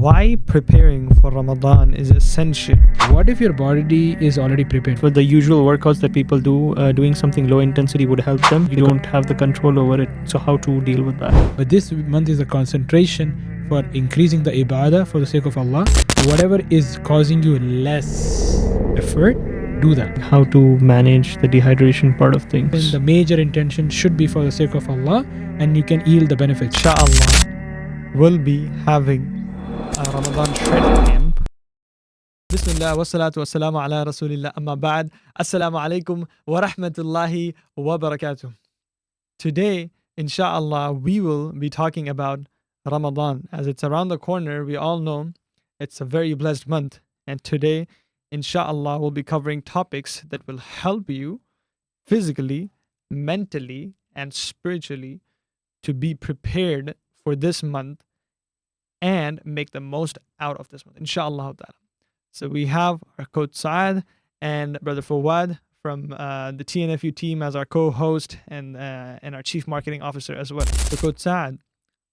Why preparing for Ramadan is essential. What if your body is already prepared? For the usual workouts that people do, doing something low intensity would help them. You don't have the control over it. So how to deal with that? But this month is a concentration for increasing the ibadah for the sake of Allah. Whatever is causing you less effort, do that. How to manage the dehydration part of things. And the major intention should be for the sake of Allah, and you can yield the benefits. Inshallah, we'll be having a Ramadan shred camp. Bismillah wa salatu wa salamu ala rasulillah amma ba'd. Assalamu alaikum wa rahmatullahi wa barakatuh. Today, inshallah, we will be talking about Ramadan. As it's around the corner, we all know it's a very blessed month. And today, inshallah, we'll be covering topics that will help you physically, mentally, and spiritually to be prepared for this month and make the most out of this month, inshallah. So we have our coach Saad and brother Fawad from the TNFU team as our co-host and our chief marketing officer as well. So coach Saad,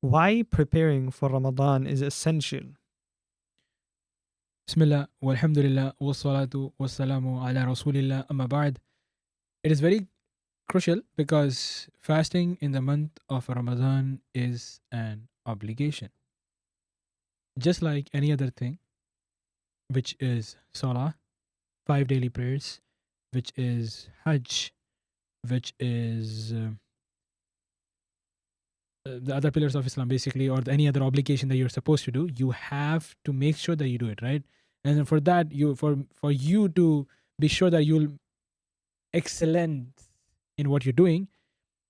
why preparing for Ramadan is essential? Bismillah, walhamdulillah, wassalatu wassalamu ala rasulillah, amma ba'd. It is very crucial because fasting in the month of Ramadan is an obligation. Just like any other thing, which is Salah, 5 daily prayers, which is Hajj, which is the other pillars of Islam basically, or any other obligation that you're supposed to do, you have to make sure that you do it, right? And then for that, for you to be sure that you'll excellent in what you're doing,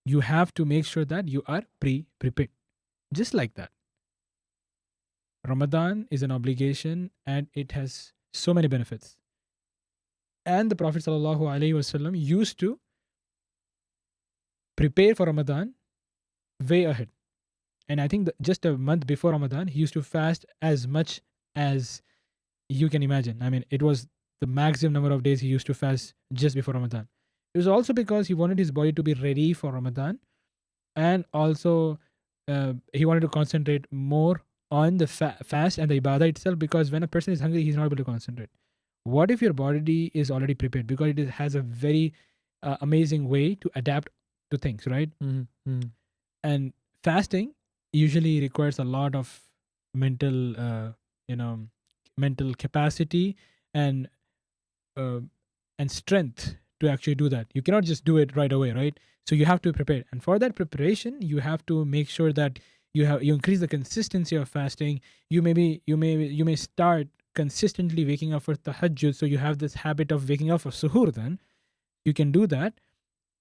you have to make sure that you are prepared. Just like that. Ramadan is an obligation and it has so many benefits. And the Prophet ﷺ used to prepare for Ramadan way ahead. And I think that just a month before Ramadan, he used to fast as much as you can imagine. I mean, it was the maximum number of days he used to fast just before Ramadan. It was also because he wanted his body to be ready for Ramadan, and also he wanted to concentrate more on the fast and the ibadah itself, because when a person is hungry, he's not able to concentrate. What if your body is already prepared? Because it has a very amazing way to adapt to things, right? Mm-hmm. And fasting usually requires a lot of mental, mental capacity and strength to actually do that. You cannot just do it right away, right? So you have to prepare, and for that preparation, you have to make sure that you increase the consistency of fasting. You may start consistently waking up for tahajjud, so you have this habit of waking up for suhoor. Then you can do that,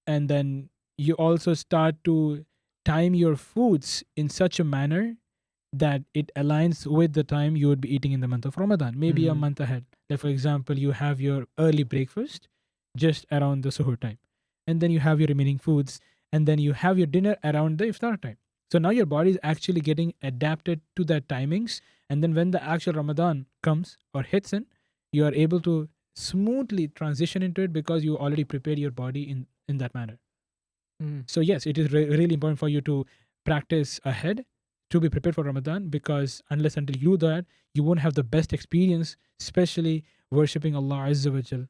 and then you also start to time your foods in such a manner that it aligns with the time you would be eating in the month of Ramadan, maybe a month ahead. Like for example, you have your early breakfast just around the suhoor time, and then you have your remaining foods, and then you have your dinner around the iftar time. So now your body is actually getting adapted to that timings, and then when the actual Ramadan comes or hits in, you are able to smoothly transition into it because you already prepared your body in that manner. So yes, it is really important for you to practice ahead to be prepared for Ramadan, because unless until you do that, you won't have the best experience, especially worshipping Allah Azza wa Jal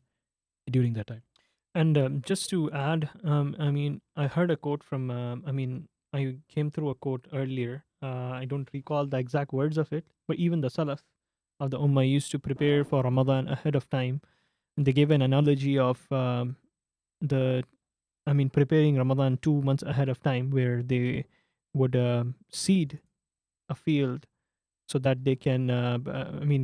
during that time. And just to add, I heard a quote from, I came through a quote earlier. I don't recall the exact words of it, but even the Salaf of the Ummah used to prepare for Ramadan ahead of time. And they gave an analogy of preparing Ramadan 2 months ahead of time, where they would seed a field so that they can,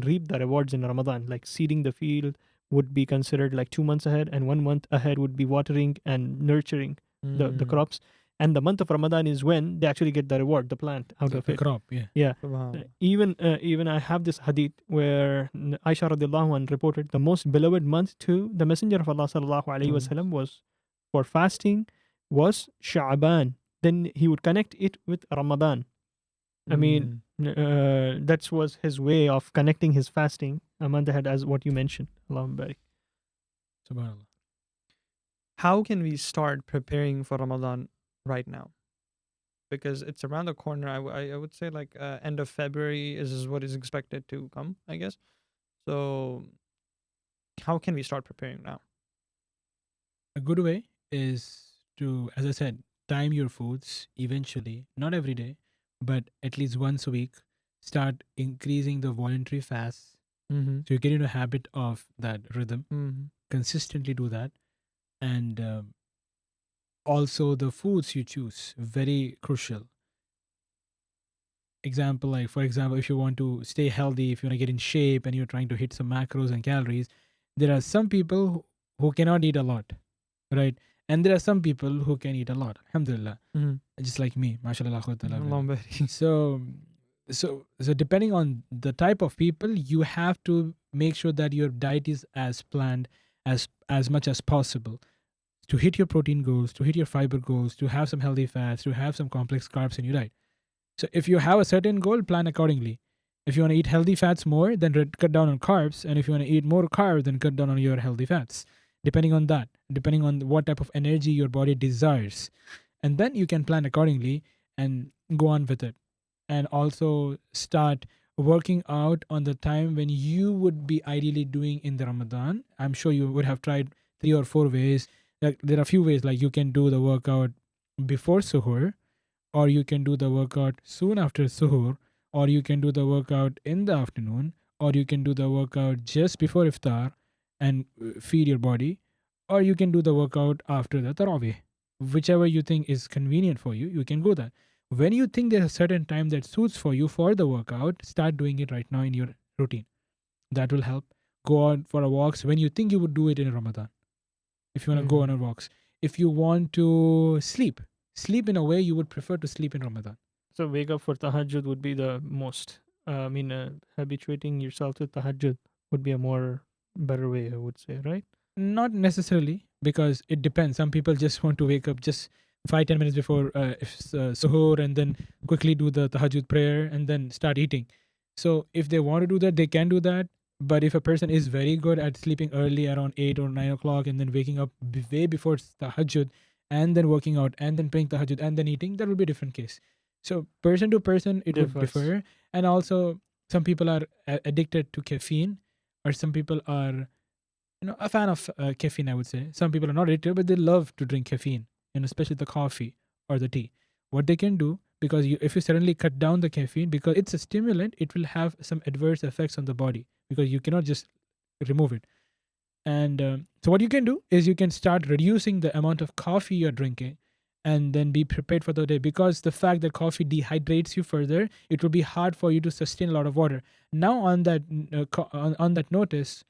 reap the rewards in Ramadan. Like seeding the field would be considered like 2 months ahead, and 1 month ahead would be watering and nurturing the crops. And the month of Ramadan is when they actually get the reward, the plant out of The it. crop, yeah. Yeah. Wow. Even I have this hadith where Aisha radiallahu anha reported the most beloved month to the Messenger of Allah sallallahu alaihi wasallam was for fasting was Sha'ban. Then he would connect it with Ramadan. That was his way of connecting his fasting a month ahead, as what you mentioned. Allahumma barik. Subhanallah. How can we start preparing for Ramadan right now? because it's around the corner. I would say like end of February is what is expected to come, I guess. So how can we start preparing now? A good way is to, as I said, time your foods eventually, not every day, but at least once a week. Start increasing the voluntary fasts. Mm-hmm. So you get into a habit of that rhythm. Mm-hmm. Consistently do that. And also the foods you choose, very crucial. Example, like for example, if you want to stay healthy, if you want to get in shape and you're trying to hit some macros and calories, there are some people who cannot eat a lot, right? And there are some people who can eat a lot, alhamdulillah, Mm-hmm. just like me, mashallah, la quwwata illa billah. Long very. So depending on the type of people, you have to make sure that your diet is as planned as much as possible to hit your protein goals, to hit your fiber goals, to have some healthy fats, to have some complex carbs in your diet. So if you have a certain goal, plan accordingly. If you want to eat healthy fats more, then cut down on carbs. And if you want to eat more carbs, then cut down on your healthy fats. Depending on that, depending on what type of energy your body desires. And then you can plan accordingly and go on with it. And also start working out on the time when you would be ideally doing in the Ramadan. I'm sure you would have tried 3 or 4 ways. Like there are a few ways, like you can do the workout before suhoor, or you can do the workout soon after suhoor, or you can do the workout in the afternoon, or you can do the workout just before iftar and feed your body, or you can do the workout after the Taraweeh. Whichever you think is convenient for you, you can go that. When you think there's a certain time that suits for you for the workout, start doing it right now in your routine. That will help. Go on for a walks when you think you would do it in Ramadan. If you want to go on a walks. If you want to sleep in a way you would prefer to sleep in Ramadan. So wake up for tahajjud would be the most. Habituating yourself to tahajjud would be a more better way, I would say, right? Not necessarily, because it depends. Some people just want to wake up just 5-10 minutes before suhoor and then quickly do the tahajjud prayer and then start eating. So if they want to do that, they can do that. But if a person is very good at sleeping early around 8 or 9 o'clock and then waking up way before tahajjud and then working out and then praying tahajjud and then eating, that will be a different case. So person to person, it would Differs. differ. And also, some people are addicted to caffeine, or some people are a fan of caffeine, I would say. Some people are not addicted, but they love to drink caffeine, and especially the coffee or the tea. What they can do, because if you suddenly cut down the caffeine, because it's a stimulant, it will have some adverse effects on the body, because you cannot just remove it. And so what you can do is you can start reducing the amount of coffee you're drinking and then be prepared for the day, because the fact that coffee dehydrates you further, it will be hard for you to sustain a lot of water. Now on that on that notice,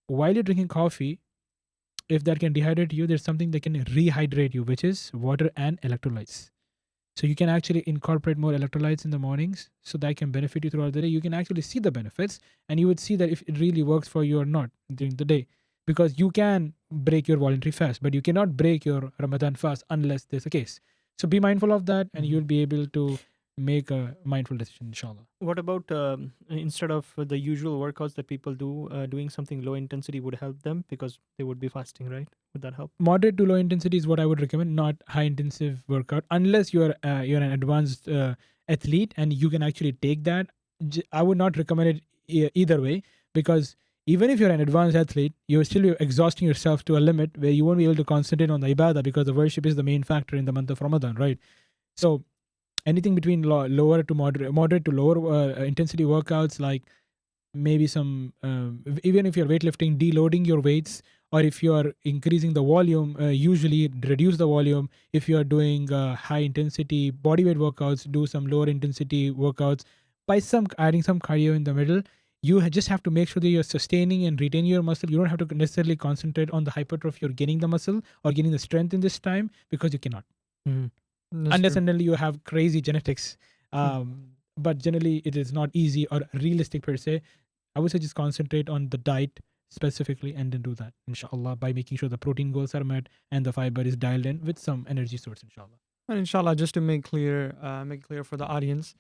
while you're drinking coffee, if that can dehydrate you, there's something that can rehydrate you, which is water and electrolytes. So you can actually incorporate more electrolytes in the mornings, so that can benefit you throughout the day. You can actually see the benefits, and you would see that if it really works for you or not during the day. Because you can break your voluntary fast, but you cannot break your Ramadan fast unless there's a case. So be mindful of that, and you'll be able to make a mindful decision, inshallah. What about instead of the usual workouts that people do, doing something low intensity would help them because they would be fasting, right? Would that help? Moderate to low intensity is what I would recommend, not high intensive workout, unless you're an advanced athlete and you can actually take that. I would not recommend it either way, because even if you're an advanced athlete, you're still exhausting yourself to a limit where you won't be able to concentrate on the ibadah, because the worship is the main factor in the month of Ramadan, right? So anything between lower to moderate to lower intensity workouts, like maybe some even if you're weightlifting, deloading your weights, or if you are increasing the volume, usually reduce the volume. If you are doing high intensity bodyweight workouts, do some lower intensity workouts by some adding some cardio in the middle. You just have to make sure that you're sustaining and retaining your muscle. You don't have to necessarily concentrate on the hypertrophy or gaining the muscle or gaining the strength in this time, because you cannot, unless and until you have crazy genetics. But generally, it is not easy or realistic per se. I would say just concentrate on the diet specifically and then do that, inshallah, by making sure the protein goals are met and the fiber is dialed in with some energy source, inshallah. And inshallah, just to make clear for the audience,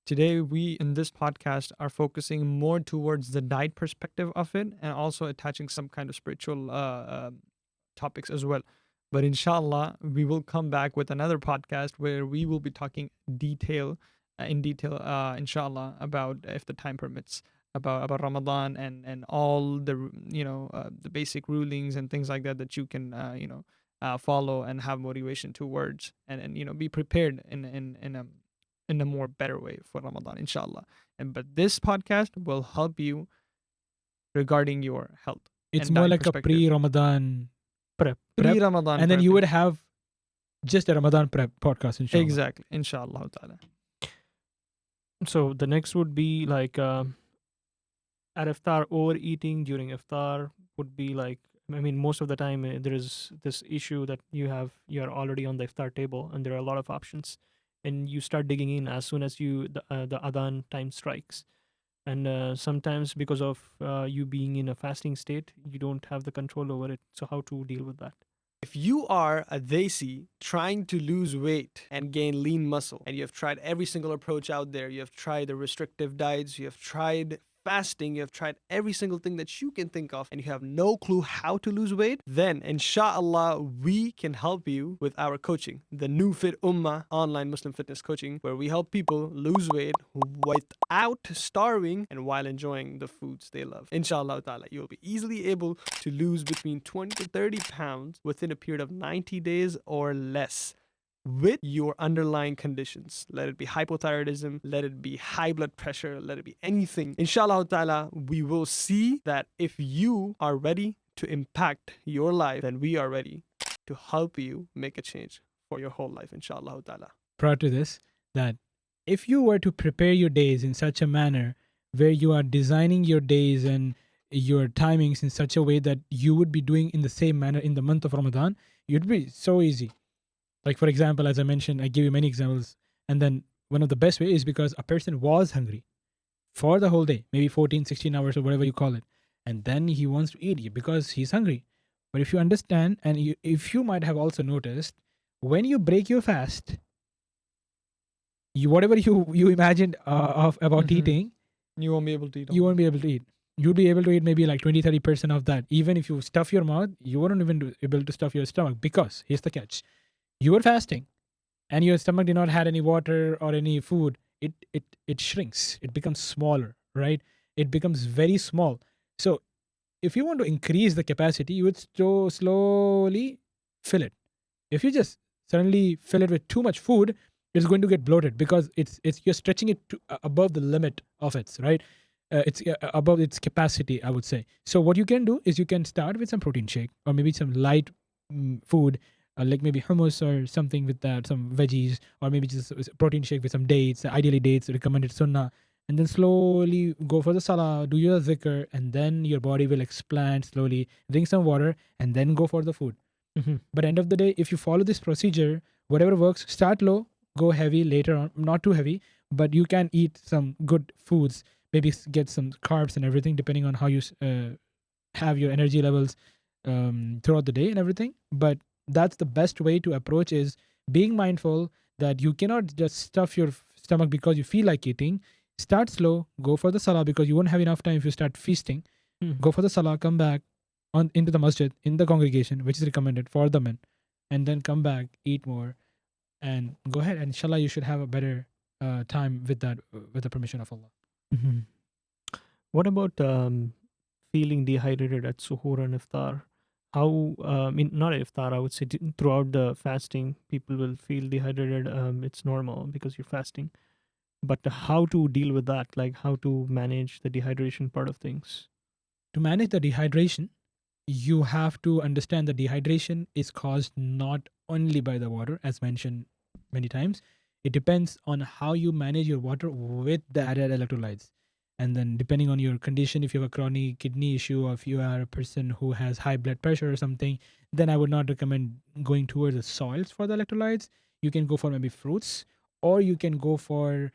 today we in this podcast are focusing more towards the diet perspective of it, and also attaching some kind of spiritual topics as well. But inshallah, we will come back with another podcast where we will be talking in detail, inshallah, about, if the time permits, about Ramadan and all the the basic rulings and things like that that you can follow and have motivation towards, and be prepared in a more better way for Ramadan, inshallah. But this podcast will help you regarding your health It's and more diet like a perspective. pre-Ramadan Prep. prep, Pre-Ramadan, and then you prepping. would have just a Ramadan prep podcast, inshallah. Exactly, inshallah ta'ala. So the next would be like at iftar, overeating during iftar would be like, I mean, most of the time there is this issue that you're already on the iftar table and there are a lot of options, and you start digging in as soon as the adhan time strikes, and sometimes because of you being in a fasting state, you don't have the control over it. So how to deal with that? If you are a desi trying to lose weight and gain lean muscle, and you have tried every single approach out there, you have tried the restrictive diets, you have tried fasting, you have tried every single thing that you can think of, and you have no clue how to lose weight, then inshallah we can help you with our coaching, the New Fit Ummah online Muslim fitness coaching, where we help people lose weight without starving and while enjoying the foods they love. Inshallah ta'ala, you'll be easily able to lose between 20 to 30 pounds within a period of 90 days or less, with your underlying conditions. Let it be hypothyroidism, let it be high blood pressure, let it be anything. Inshallah ta'ala, we will see that if you are ready to impact your life, then we are ready to help you make a change for your whole life, inshallah ta'ala. Prior to this, that if you were to prepare your days in such a manner where you are designing your days and your timings in such a way that you would be doing in the same manner in the month of Ramadan, you'd be so easy. Like, for example, as I mentioned, I give you many examples. And then one of the best way is because a person was hungry for the whole day, maybe 14, 16 hours or whatever you call it. And then he wants to eat because he's hungry. But if you understand, and if you might have also noticed, when you break your fast, whatever you imagined about Mhm. eating, You won't be able to eat. you won't be able to eat. You'll be able to eat maybe like 20, 30% of that. Even if you stuff your mouth, you wouldn't even be able to stuff your stomach, because here's the catch. You were fasting and your stomach did not have any water or any food. It shrinks. It becomes smaller, right? It becomes very small. So if you want to increase the capacity, you would slowly fill it. If you just suddenly fill it with too much food, it's going to get bloated, because it's you're stretching it to, above the limit of its, right? It's above its capacity, I would say. So what you can do is you can start with some protein shake or maybe some light food, like maybe hummus or something with that, some veggies, or maybe just a protein shake with some dates, ideally dates, recommended Sunnah, and then slowly go for the salah, do your zikr, and then your body will expand slowly, drink some water, and then go for the food. Mhm. But end of the day, if you follow this procedure, whatever works, start low, go heavy later on, not too heavy, but you can eat some good foods, maybe get some carbs and everything, depending on how you have your energy levels throughout the day and everything. But that's the best way to approach, is being mindful that you cannot just stuff your stomach because you feel like eating. Start slow, go for the salah, because you won't have enough time if you start feasting. Mhm. Go for the salah, come back into the masjid, in the congregation, which is recommended for the men, and then come back, eat more, and go ahead. And inshallah, you should have a better time with that, with the permission of Allah. Mhm. What about feeling dehydrated at suhoor and iftar? How, I mean, not at iftar, I would say throughout the fasting, people will feel dehydrated. It's normal because you're fasting. But how to deal with that? Like, how to manage the dehydration part of things? To manage the dehydration, you have to understand that dehydration is caused not only by the water, as mentioned many times. It depends on how you manage your water with the added electrolytes. And then, depending on your condition, if you have a chronic kidney issue, or if you are a person who has high blood pressure or something, then I would not recommend going towards the salts for the electrolytes. You can go for maybe fruits, or you can go for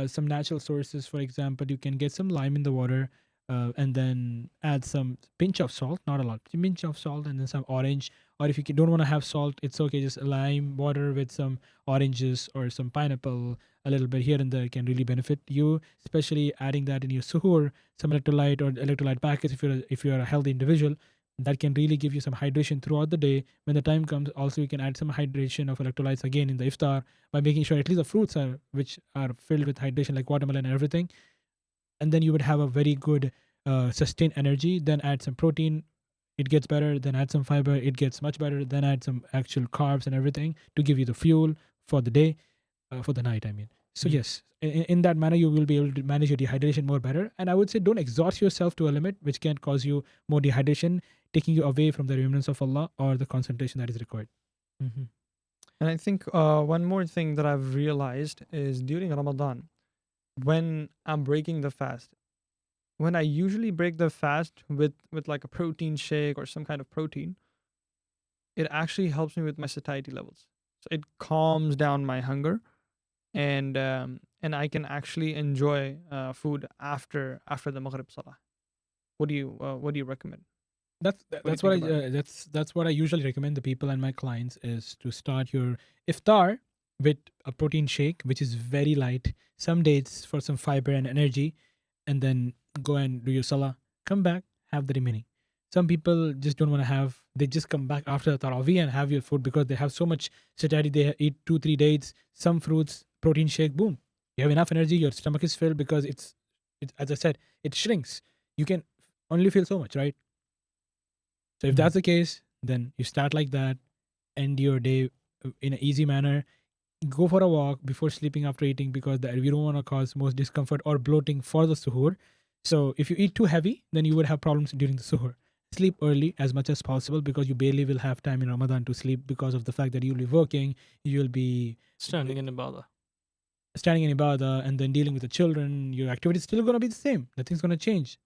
some natural sources. For example, you can get some lime in the water, and then add some pinch of salt, not a lot, pinch of salt, and then some orange. Or if you don't want to have salt, it's okay, just lime water with some oranges or some pineapple, a little bit here and there, can really benefit you, especially adding that in your suhoor, some electrolyte or electrolyte packets, if you're a healthy individual. that can really give you some hydration throughout the day. When the time comes, also you can add some hydration of electrolytes again in the iftar by making sure at least the fruits are which are filled with hydration like watermelon and everything. And then you would have a very good sustained energy. Then add some protein, it gets better. Then add some fiber, it gets much better. Then add some actual carbs and everything to give you the fuel for the day, for the night, I mean. So yes, in that manner, you will be able to manage your dehydration more better. And I would say don't exhaust yourself to a limit, which can cause you more dehydration, taking you away from the remembrance of Allah or the concentration that is required. Mm-hmm. And I think one more thing that I've realized is during Ramadan, when I'm breaking the fast, when I usually break the fast with like a protein shake or some kind of protein, it actually helps me with my satiety levels. So it calms down my hunger, and I can actually enjoy food after the Maghrib Salah. What do you recommend? That's do you that's what think about that's what I usually recommend the people and my clients is to start your iftar with a protein shake, which is very light. Some days for some fiber and energy, and then go and do your salah. Come back, have the remaining. Some people just don't want to have. They just come back after the Taraweeh and have your food because they have so much satiety. They eat 2-3 dates, some fruits, protein shake. Boom, you have enough energy. Your stomach is filled because it's as I said, it shrinks. You can only feel so much, right? So if that's the case, then you start like that, end your day in an easy manner. Go for a walk before sleeping after eating because we don't want to cause most discomfort or bloating for the suhoor. So if you eat too heavy, then you would have problems during the suhoor. Sleep early as much as possible because you barely will have time in Ramadan to sleep because of the fact that you'll be working, you'll be Standing in ibadah. standing in ibadah and then dealing with the children. Your activity is still going to be the same. Nothing's going to change.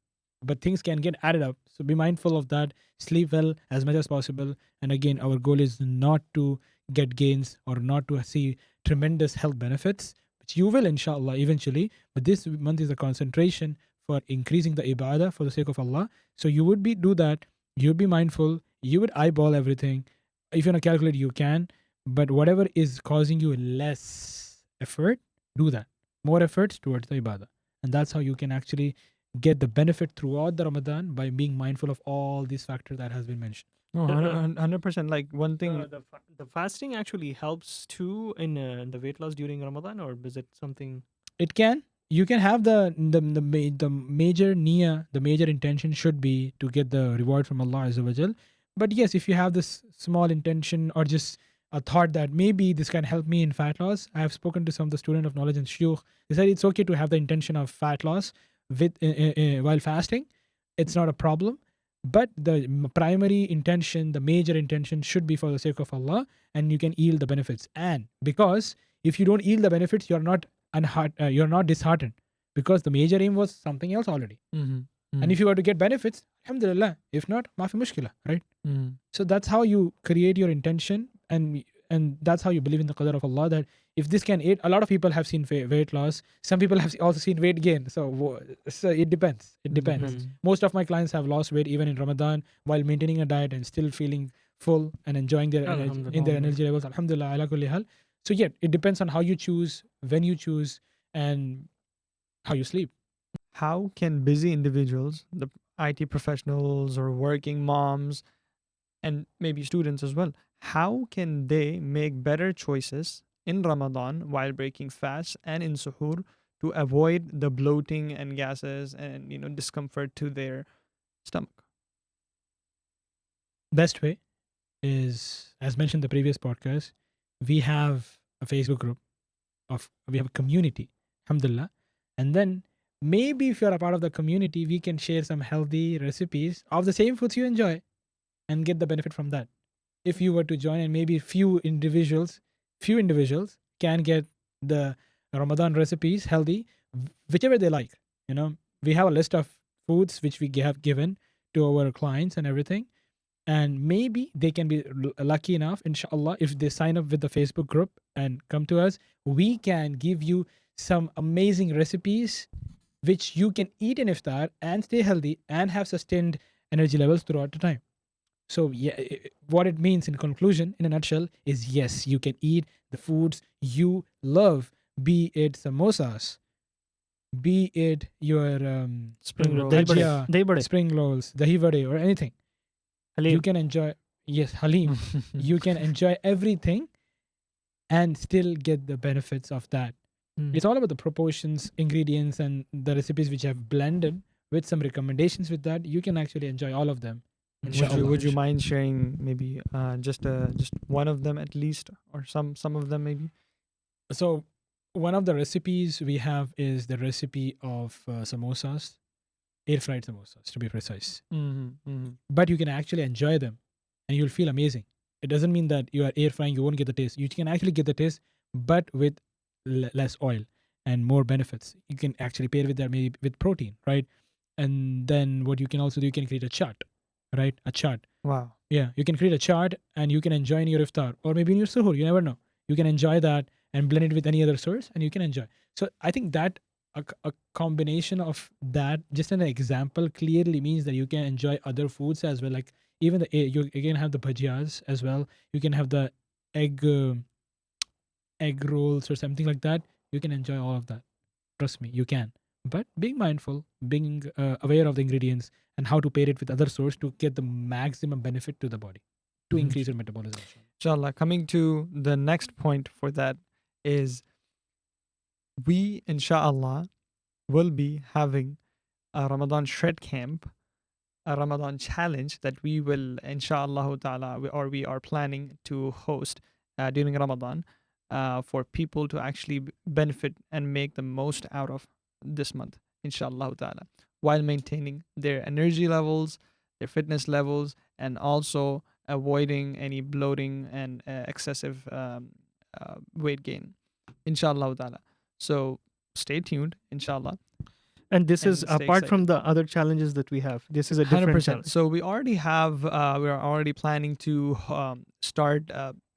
But things can get added up. So be mindful of that. Sleep well as much as possible. And again, our goal is not to get gains or not to see tremendous health benefits, which you will, inshallah, eventually. But this month is a concentration for increasing the ibadah for the sake of Allah. So you would do that. You would be mindful. You would eyeball everything. If you want to calculate, you can. But whatever is causing you less effort, do that. More efforts towards the ibadah. And that's how you can actually get the benefit throughout the Ramadan by being mindful of all these factors that has been mentioned. Oh, 100%. Like one thing. The fasting actually helps too in the weight loss during Ramadan, or is it something? It can. You can have the major niyyah, the major intention should be to get the reward from Allah Azza wa Jal. But yes, if you have this small intention or just a thought that maybe this can help me in fat loss, I have spoken to some of the student of knowledge and shuyukh. They said it's okay to have the intention of fat loss with while fasting. It's not a problem. But the primary intention, the major intention should be for the sake of Allah, and you can yield the benefits. And because if you don't yield the benefits, you're not disheartened because the major aim was something else already. And if you were to get benefits, alhamdulillah. If not, maafi mushkila, right? So that's how you create your intention, and that's how you believe in the qadar of Allah, that if this can aid, a lot of people have seen weight loss. Some people have also seen weight gain. So it depends. It depends. Most of my clients have lost weight even in Ramadan while maintaining a diet and still feeling full and enjoying their energy levels. Alhamdulillah, ala kulli hal. So yeah, it depends on how you choose, when you choose, and how you sleep. How can busy individuals, the IT professionals or working moms, and maybe students as well, how can they make better choices in Ramadan while breaking fast and in suhoor to avoid the bloating and gases and discomfort to their stomach? Best way is, as mentioned in the previous podcast, we have a Facebook group we have a community, alhamdulillah. And then maybe if you're a part of the community, we can share some healthy recipes of the same foods you enjoy and get the benefit from that. If you were to join, and maybe few individuals can get the Ramadan recipes healthy, whichever they like. We have a list of foods which we have given to our clients and everything. And maybe they can be lucky enough, inshallah, if they sign up with the Facebook group and come to us, we can give you some amazing recipes which you can eat in iftar and stay healthy and have sustained energy levels throughout the time. So yeah, what it means in conclusion, in a nutshell, is yes, you can eat the foods you love, be it samosas, be it your Spring roll. bhajia, Dahi bade. spring rolls, dahi vade, or anything. You can enjoy, yes, Halim. You can enjoy everything and still get the benefits of that. It's all about the proportions, ingredients, and the recipes which I've blended with some recommendations with that. You can actually enjoy all of them. Inshallah. Would you mind sharing maybe just one of them at least, or some of them maybe? So one of the recipes we have is the recipe of samosas, air fried samosas to be precise. But you can actually enjoy them and you'll feel amazing. It doesn't mean that you are air frying, you won't get the taste. You can actually get the taste, but with less oil and more benefits. You can actually pair with that maybe with protein, right? And then what you can also do, you can create a chart, right? A chart. Wow. Yeah, you can create a chart and you can enjoy in your iftar or maybe in your suhoor. You never know. You can enjoy that and blend it with any other source and you can enjoy. So I think that a combination of that, just an example, clearly means that you can enjoy other foods as well. Like even you can have the bhajiyas as well. You can have the egg rolls or something like that. You can enjoy all of that. Trust me, you can. But being mindful, being aware of the ingredients and how to pair it with other source to get the maximum benefit to the body, to increase your metabolism. Inshallah, coming to the next point for that is we, inshallah, will be having a Ramadan shred camp, a Ramadan challenge that we will, inshallah ta'ala, we are planning to host during Ramadan for people to actually benefit and make the most out of this month, inshallah ta'ala, while maintaining their energy levels, their fitness levels, and also avoiding any bloating and excessive weight gain, inshallah ta'ala. So stay tuned, inshallah. And this And is stay apart excited. from the other challenges that we have. This is a different 100%. challenge. So we already have, we are already planning to start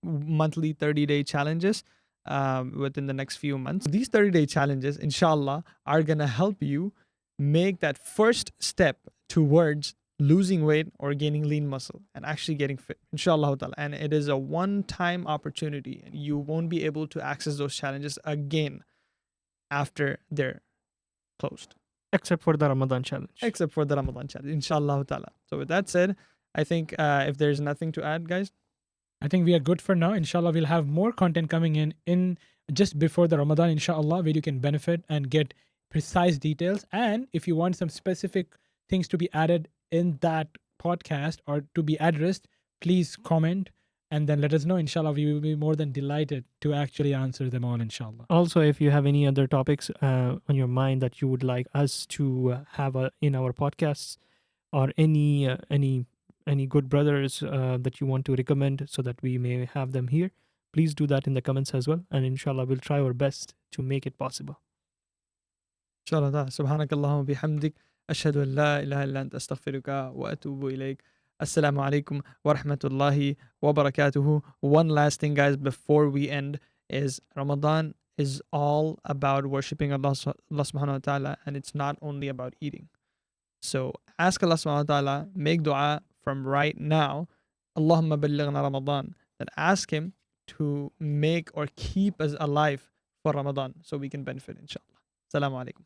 monthly 30-day challenges within the next few months. These 30-day challenges, inshallah, are going to help you make that first step towards losing weight or gaining lean muscle and actually getting fit, inshallah ta'ala. And it is a one-time opportunity, and you won't be able to access those challenges again after they're closed, Except for the Ramadan challenge. except for the Ramadan challenge, inshallah ta'ala. So with that said, I think if there's nothing to add, guys, I think we are good for now. Inshallah, we'll have more content coming in just before the Ramadan, inshallah, where you can benefit and get precise details. And if you want some specific things to be added in that podcast or to be addressed, please comment and then let us know. Inshallah, we will be more than delighted to actually answer them all, inshallah. Also, if you have any other topics on your mind that you would like us to have in our podcasts, or any good brothers that you want to recommend so that we may have them here, please do that in the comments as well. And inshallah, we'll try our best to make it possible. inshallah ta'ala. Subhanakallahumma bihamdik. Ashhadu an la ilaha illa anta astaghfiruka wa atubu ilayk. Assalamu alaikum wa rahmatullahi wa barakatuhu. One last thing, guys, before we end, is Ramadan is all about worshipping Allah subhanahu wa ta'ala, and it's not only about eating. So ask Allah subhanahu wa ta'ala, make dua from right now, Allahumma ballighna Ramadan, that ask Him to make or keep us alive for Ramadan so we can benefit, inshallah. Assalamu alaikum.